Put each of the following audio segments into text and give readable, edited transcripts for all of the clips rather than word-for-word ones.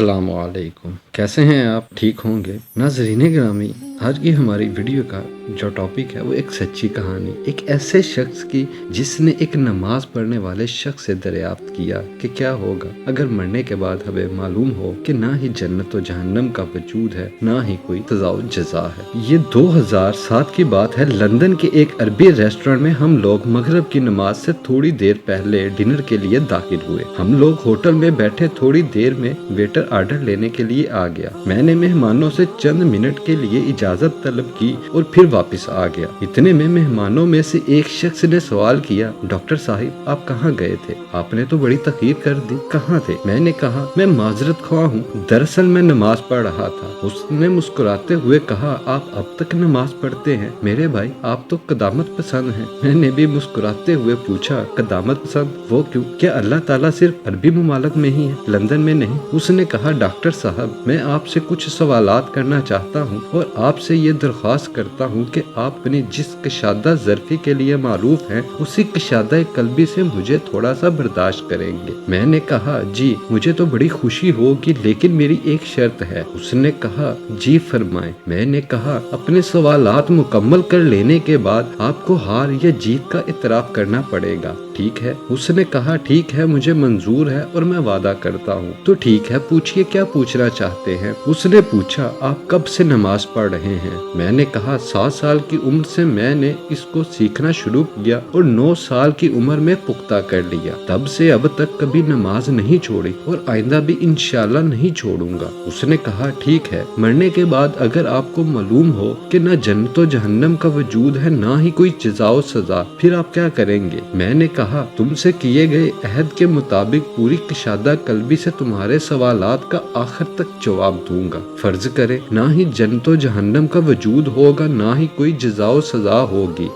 السلام علیکم، کیسے ہیں آپ؟ ٹھیک ہوں گے ناظرین گرامی۔ آج کی ہماری ویڈیو کا جو ٹاپک ہے وہ ایک سچی کہانی، ایک ایسے شخص کی جس نے ایک نماز پڑھنے والے شخص سے دریافت کیا کہ کیا ہوگا اگر مرنے کے بعد ہمیں معلوم ہو کہ نہ ہی جنت و جہنم کا وجود ہے نہ ہی کوئی سزا و جزا ہے۔ یہ 2007 کی بات ہے۔ لندن کے ایک عربی ریسٹورنٹ میں ہم لوگ مغرب کی نماز سے تھوڑی دیر پہلے ڈنر کے لیے داخل ہوئے۔ ہم لوگ ہوٹل میں بیٹھے، تھوڑی دیر میں ویٹر آرڈر لینے کے لیے آ گیا۔ میں نے مہمانوں سے چند منٹ کے لیے اجازت طلب کی اور پھر واپس آ گیا۔ اتنے میں مہمانوں میں سے ایک شخص نے سوال کیا، ڈاکٹر صاحب آپ کہاں گئے تھے؟ آپ نے تو بڑی تاخیر کر دی، کہاں تھے؟ میں نے کہا میں معذرت خواہ ہوں، دراصل میں نماز پڑھ رہا تھا۔ اس نے مسکراتے ہوئے کہا، آپ اب تک نماز پڑھتے ہیں؟ میرے بھائی آپ تو قدامت پسند ہیں۔ میں نے بھی مسکراتے ہوئے پوچھا، قدامت پسند؟ وہ کیوں؟ کیا اللہ تعالیٰ صرف عربی ممالک میں ہی ہے، لندن میں نہیں؟ اس نے کہا، ڈاکٹر صاحب میں آپ سے کچھ سوالات کرنا چاہتا ہوں اور آپ سے یہ درخواست کرتا ہوں کہ آپ اپنی جس کشادہ ظرفی کے لیے معروف ہیں اسی کشادہ قلبی سے مجھے تھوڑا سا برداشت کریں گے۔ میں نے کہا، جی مجھے تو بڑی خوشی ہوگی لیکن میری ایک شرط ہے۔ اس نے کہا، جی فرمائیں۔ میں نے کہا، اپنے سوالات مکمل کر لینے کے بعد آپ کو ہار یا جیت کا اعتراف کرنا پڑے گا، ٹھیک ہے؟ اس نے کہا، ٹھیک ہے مجھے منظور ہے اور میں وعدہ کرتا ہوں۔ تو ٹھیک ہے، پوچھئے کیا پوچھنا چاہتے ہیں؟ اس نے پوچھا، آپ کب سے نماز پڑھ رہے ہیں؟ میں نے کہا، 7 سال کی عمر سے میں نے اس کو سیکھنا شروع کیا اور 9 سال کی عمر میں پختہ کر لیا۔ تب سے اب تک کبھی نماز نہیں چھوڑی اور آئندہ بھی انشاءاللہ نہیں چھوڑوں گا۔ اس نے کہا، ٹھیک ہے، مرنے کے بعد اگر آپ کو معلوم ہو کہ نہ جنت و جہنم کا وجود ہے نہ ہی کوئی جزا و سزا، پھر آپ کیا کریں گے؟ میں نے کہا، تم سے کیے گئے عہد کے مطابق پوری کشادہ قلبی سے تمہارے سوالات کا آخر تک جواب دوں گا۔ فرض کرے نہ ہی جنت و جہنم کا وجود ہوگا نہ ہی کوئی جزا و سزا ہوگی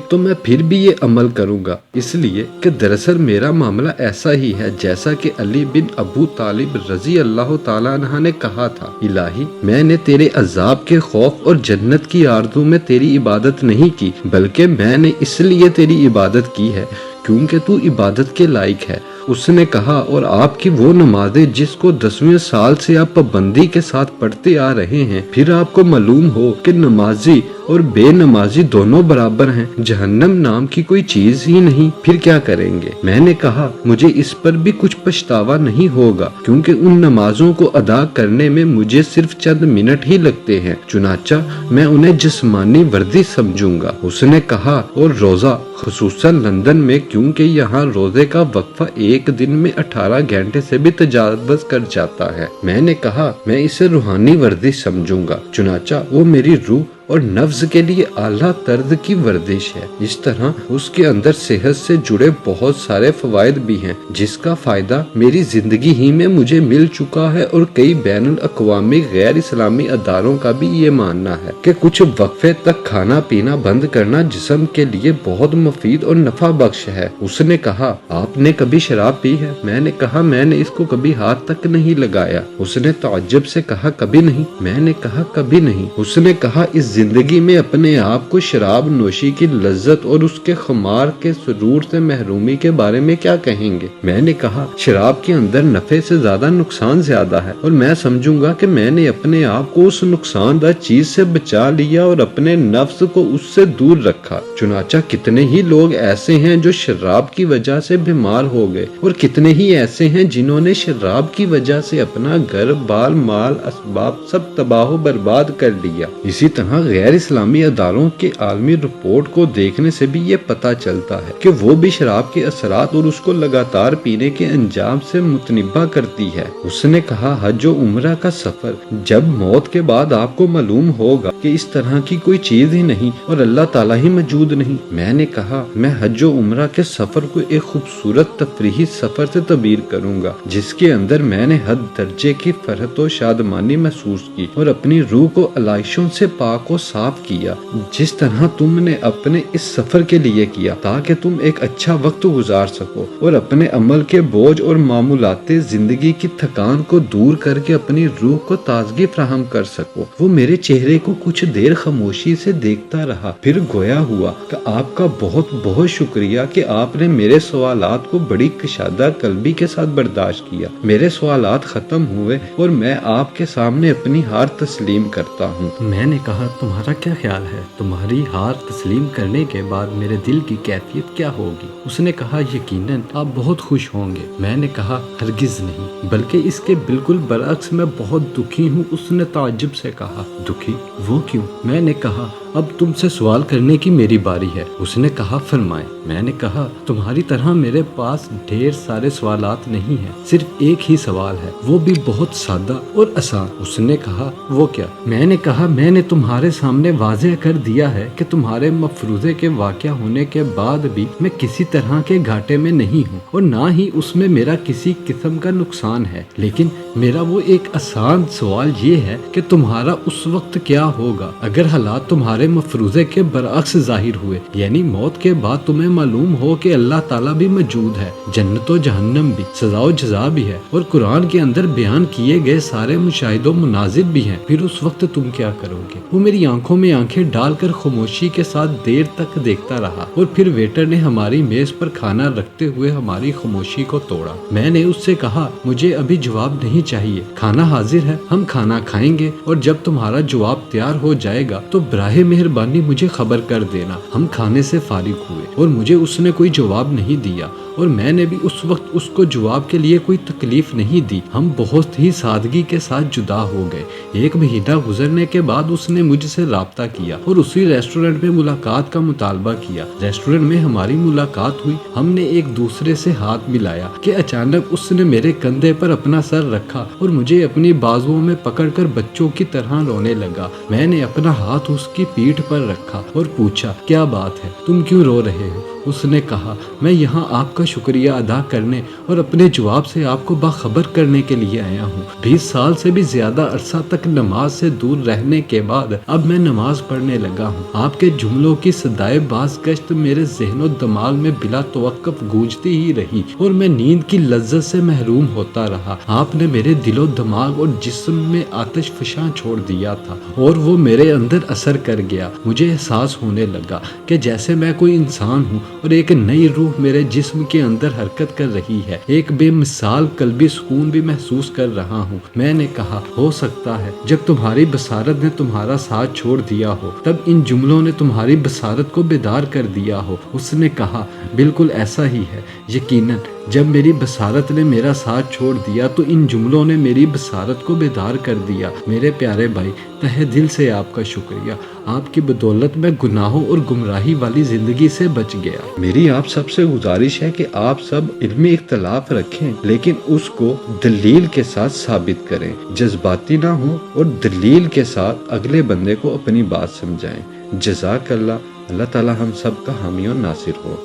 تو میں پھر بھی یہ عمل کروں گا، اس لیے کہ دراصل میرا معاملہ ایسا ہی ہے جیسا کہ علی بن ابو طالب رضی اللہ تعالیٰ عنہ نے کہا تھا، الہی میں نے تیرے عذاب کے خوف اور جنت کی آرزو میں تیری عبادت نہیں کی بلکہ میں نے اس لیے تیری عبادت کی ہے کیونکہ تو عبادت کے لائق ہے۔ اس نے کہا، اور آپ کی وہ نمازیں جس کو 10ویں سال سے آپ پابندی کے ساتھ پڑھتے آ رہے ہیں، پھر آپ کو معلوم ہو کہ نمازی اور بے نمازی دونوں برابر ہیں، جہنم نام کی کوئی چیز ہی نہیں، پھر کیا کریں گے؟ میں نے کہا، مجھے اس پر بھی کچھ پچھتاوا نہیں ہوگا کیونکہ ان نمازوں کو ادا کرنے میں مجھے صرف چند منٹ ہی لگتے ہیں، چنانچہ میں انہیں جسمانی ورزش سمجھوں گا۔ اس نے کہا، اور روزہ خصوصاً لندن میں کیونکہ یہاں روزے کا وقفہ ایک دن میں 18 گھنٹے سے بھی تجاوز کر جاتا ہے۔ میں نے کہا، میں اسے روحانی ورزش سمجھوں گا، چنانچہ وہ میری روح اور نفس کے لیے اعلیٰ طرز کی ورزش ہے۔ اس طرح اس کے اندر صحت سے جڑے بہت سارے فوائد بھی ہیں جس کا فائدہ میری زندگی ہی میں مجھے مل چکا ہے، اور کئی بین الاقوامی غیر اسلامی اداروں کا بھی یہ ماننا ہے کہ کچھ وقفے تک کھانا پینا بند کرنا جسم کے لیے بہت مفید اور نفع بخش ہے۔ اس نے کہا، آپ نے کبھی شراب پی ہے؟ میں نے کہا، میں نے اس کو کبھی ہاتھ تک نہیں لگایا۔ اس نے تعجب سے کہا، کبھی نہیں؟ میں نے کہا، کبھی نہیں۔ اس نے کہا، اس زندگی میں اپنے آپ کو شراب نوشی کی لذت اور اس کے خمار کے سرور سے محرومی کے بارے میں کیا کہیں گے؟ میں نے کہا، شراب کے اندر نفع سے زیادہ نقصان زیادہ ہے اور میں سمجھوں گا کہ میں نے اپنے آپ کو اس نقصان دہ چیز سے بچا لیا اور اپنے نفس کو اس سے دور رکھا۔ چنانچہ کتنے ہی لوگ ایسے ہیں جو شراب کی وجہ سے بیمار ہو گئے اور کتنے ہی ایسے ہیں جنہوں نے شراب کی وجہ سے اپنا گھر بال مال اسباب سب تباہ و برباد کر لیا۔ اسی طرح غیر اسلامی اداروں کے عالمی رپورٹ کو دیکھنے سے بھی یہ پتہ چلتا ہے کہ وہ بھی شراب کے اثرات اور اس کو لگاتار پینے کے انجام سے متنبہ کرتی ہے۔ اس نے کہا، حج و عمرہ کا سفر، جب موت کے بعد آپ کو معلوم ہوگا کہ اس طرح کی کوئی چیز ہی نہیں اور اللہ تعالیٰ ہی موجود نہیں۔ میں نے کہا، میں حج و عمرہ کے سفر کو ایک خوبصورت تفریحی سفر سے تعبیر کروں گا جس کے اندر میں نے حد درجے کی فرحت و شادمانی محسوس کی اور اپنی روح کو علائشوں سے پاک و کو صاف کیا جس طرح تم نے اپنے اس سفر کے لیے کیا، تاکہ تم ایک اچھا وقت گزار سکو اور اپنے عمل کے بوجھ اور معمولات زندگی کی تھکان کو دور کر کے اپنی روح کو تازگی فراہم کر سکو۔ وہ میرے چہرے کو کچھ دیر خاموشی سے دیکھتا رہا، پھر گویا ہوا کہ آپ کا بہت بہت شکریہ کہ آپ نے میرے سوالات کو بڑی کشادہ قلبی کے ساتھ برداشت کیا۔ میرے سوالات ختم ہوئے اور میں آپ کے سامنے اپنی ہار تسلیم کرتا ہوں۔ میں نے کہا تمہارا کیا خیال ہے؟ تمہاری ہار تسلیم کرنے کے بعد میرے دل کی کیفیت کیا ہوگی؟ اس نے کہا یقیناً آپ بہت خوش ہوں گے۔ میں نے کہا ہرگز نہیں، بلکہ اس کے بالکل برعکس میں بہت دکھی ہوں۔ اس نے تعجب سے کہا دکھی؟ وہ کیوں؟ میں نے کہا اب تم سے سوال کرنے کی میری باری ہے۔ اس نے کہا فرمائیں۔ میں نے کہا تمہاری طرح میرے پاس ڈھیر سارے سوالات نہیں ہیں، صرف ایک ہی سوال ہے، وہ بھی بہت سادہ اور آسان۔ اس نے کہا وہ کیا؟ میں نے کہا میں نے تمہارے سامنے واضح کر دیا ہے کہ تمہارے مفروضے کے واقع ہونے کے بعد بھی میں کسی طرح کے گھاٹے میں نہیں ہوں اور نہ ہی اس میں میرا کسی قسم کا نقصان ہے، لیکن میرا وہ ایک آسان سوال یہ ہے کہ تمہارا اس وقت کیا ہوگا اگر حالات تمہارے مفروضے کے برعکس ظاہر ہوئے، یعنی موت کے بعد تمہیں معلوم ہو کہ اللہ تعالیٰ بھی موجود ہے، جنت و جہنم بھی، سزا و جزا بھی ہے اور قرآن کے اندر بیان کیے گئے سارے مشاہد و مناظر بھی ہیں، پھر اس وقت تم کیا کرو گے؟ وہ میری آنکھوں میں آنکھیں ڈال کر خاموشی کے ساتھ دیر تک دیکھتا رہا اور پھر ویٹر نے ہماری میز پر کھانا رکھتے ہوئے ہماری خاموشی کو توڑا۔ میں نے اس سے کہا مجھے ابھی جواب نہیں چاہیے، کھانا حاضر ہے، ہم کھانا کھائیں گے اور جب تمہارا جواب تیار ہو جائے گا تو براہ مہربانی مجھے خبر کر دینا۔ ہم کھانے سے فارغ ہوئے اور مجھے اس نے کوئی جواب نہیں دیا اور میں نے بھی اس وقت اس کو جواب کے لیے کوئی تکلیف نہیں دی۔ ہم بہت ہی سادگی کے ساتھ جدا ہو گئے۔ ایک مہینہ گزرنے کے بعد اس نے مجھ سے رابطہ کیا اور اسی ریسٹورنٹ میں ملاقات کا مطالبہ کیا۔ ریسٹورنٹ میں ہماری ملاقات ہوئی، ہم نے ایک دوسرے سے ہاتھ ملایا کہ اچانک اس نے میرے کندھے پر اپنا سر رکھا اور مجھے اپنی بازوؤں میں پکڑ کر بچوں کی طرح رونے لگا۔ میں نے اپنا ہاتھ اس کی پیٹھ پر رکھا اور پوچھا کیا بات ہے، تم کیوں رو رہے ہو؟ اس نے کہا میں یہاں آپ کا شکریہ ادا کرنے اور اپنے جواب سے آپ کو باخبر کرنے کے لیے آیا ہوں۔ 20 سال سے بھی زیادہ عرصہ تک نماز سے دور رہنے کے بعد اب میں نماز پڑھنے لگا ہوں۔ آپ کے جملوں کی صدائے باز گشت میرے ذہن و دماغ میں بلا توقف گونجتی ہی رہی اور میں نیند کی لذت سے محروم ہوتا رہا۔ آپ نے میرے دل و دماغ اور جسم میں آتش فشاں چھوڑ دیا تھا اور وہ میرے اندر اثر کر گیا۔ مجھے احساس ہونے لگا کہ جیسے میں کوئی انسان ہوں اور ایک نئی روح میرے جسم کے اندر حرکت کر رہی ہے۔ ایک بے مثال قلبی سکون بھی محسوس کر رہا ہوں۔ میں نے کہا ہو سکتا ہے جب تمہاری بصارت نے تمہارا ساتھ چھوڑ دیا ہو تب ان جملوں نے تمہاری بصارت کو بیدار کر دیا ہو۔ اس نے کہا بالکل ایسا ہی ہے، یقیناً جب میری بصارت نے میرا ساتھ چھوڑ دیا تو ان جملوں نے میری بصارت کو بیدار کر دیا۔ میرے پیارے بھائی، تہہ دل سے آپ کا شکریہ، آپ کی بدولت میں گناہوں اور گمراہی والی زندگی سے بچ گیا۔ میری آپ سب سے گزارش ہے کہ آپ سب علمی اختلاف رکھیں لیکن اس کو دلیل کے ساتھ ثابت کریں، جذباتی نہ ہوں اور دلیل کے ساتھ اگلے بندے کو اپنی بات سمجھائیں۔ جزاک اللہ۔ اللہ تعالی ہم سب کا حامی و ناصر ہو۔